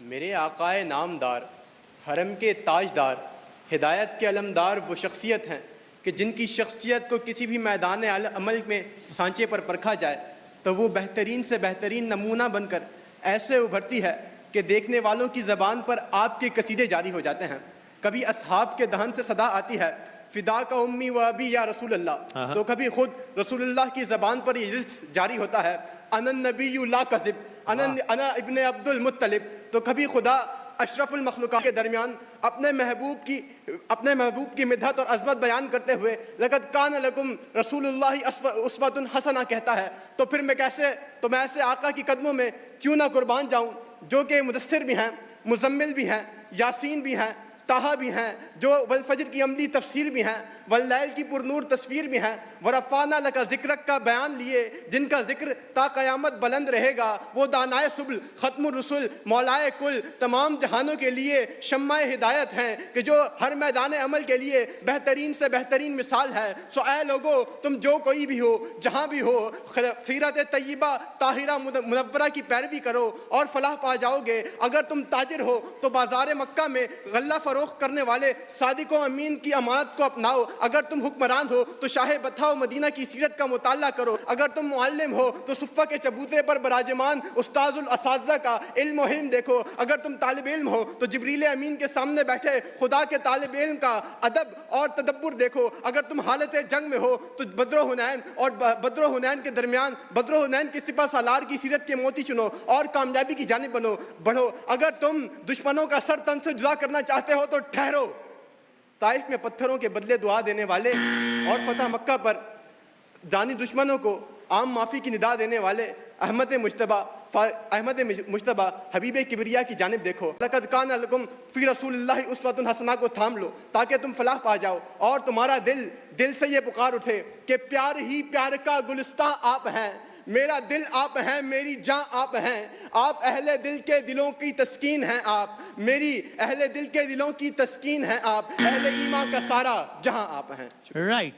मेरे आकाए नामदार, हरम के ताजदार, हिदायत के अलमदार वो शख्सियत हैं कि जिनकी शख्सियत को किसी भी मैदान अमल में सांचे पर परखा जाए तो वो बेहतरीन से बेहतरीन नमूना बनकर ऐसे उभरती है कि देखने वालों की ज़बान पर आपके कसीदे जारी हो जाते हैं। कभी असहाब के दहन से सदा आती है फिदा का उम्मी व अबी या रसूल अल्लाह, तो कभी खुद रसूलुल्लाह की ज़बान पर ये रिज़्क़ जारी होता है अनन नबीय्यु ला कज़िब, अना इब्न अब्दुल मुत्तलिब। तो कभी खुदा अशरफुल मखलूक़ात के दरमियान अपने महबूब की मिदहत और अज़मत बयान करते हुए लक़द कान लकुम रसूलुल्लाहि उस्वतुन हसना कहता है। तो फिर मैं ऐसे आका की कदमों में क्यों ना कुर्बान जाऊँ जो कि मुदस्सिर भी हैं, मुज़म्मिल भी हैं, यासीन भी हैं, ताहा भी हैं, जो वल फजर की अमली तफसीर भी हैं, वल लैल की पुरनूर तस्वीर भी हैं, वरफ़ाना लका ज़िक्रक का बयान लिए जिनका जिक्र ता क़यामत बुलंद रहेगा। वो दानाए सुबुल ख़त्मुर रसूल मौलाए कुल तमाम जहानों के लिए शम्माए हिदायत हैं कि जो हर मैदान अमल के लिए बेहतरीन से बेहतरीन मिसाल है। सो ऐ लोगो, तुम जो कोई भी हो, जहाँ भी हो, सीरत तय्यबा ताहिरा मुनव्वरा की पैरवी करो और फलाह पा जाओगे। अगर तुम ताजिर हो तो बाज़ार मक्का में गल्ला फरोख्त करने वाले सादिक व अमीन की अमानत को अपनाओ। अगर तुम हुक्मरान हो तो शाह बथा मदीना की सीरत का मुताला करो। अगर तुम मुअल्लिम हो तो सुफ़्फ़ा के चबूतरे पर बराजमान उस्ताजुल असातिज़ा का इल्म व हिल्म देखो। अगर तुम तालिब इल्म हो तो जिब्रील अमीन के सामने बैठे खुदा के तालिब इल्म का अदब और तदब्बुर देखो। अगर तुम हालत जंग में हो तो बद्र हुनैन और बद्र हुनैन के दरमियान बद्र हुनैन की सिपा सालार की सीरत के मोती चुनो और कामयाबी की जानिब बढ़ो। अगर तुम दुश्मनों का सर तन से जुदा करना चाहते हो तो ठहरो। ताइफ में पत्थरों के बदले दुआ देने वाले और फतह मक्का पर जानी दुश्मनों को आम माफ़ी की निदा देने वाले अहमद मुज्तबा हबीब किबरिया की जानिब देखो। लक़द कान लकुम फ़ी रसूलिल्लाहि उस्वतुन हसना को थाम लो ताकि तुम फलाह पा जाओ और तुम्हारा दिल से ये पुकार उठे कि प्यार ही प्यार का गुलिस्तां आप हैं। मेरा दिल आप हैं, मेरी जान आप हैं। आप अहले दिल के दिलों की तस्कीन हैं। आप मेरी अहले दिल के दिलों की तस्कीन हैं। आप अहले ईमान का सारा जहां आप हैं। राइट।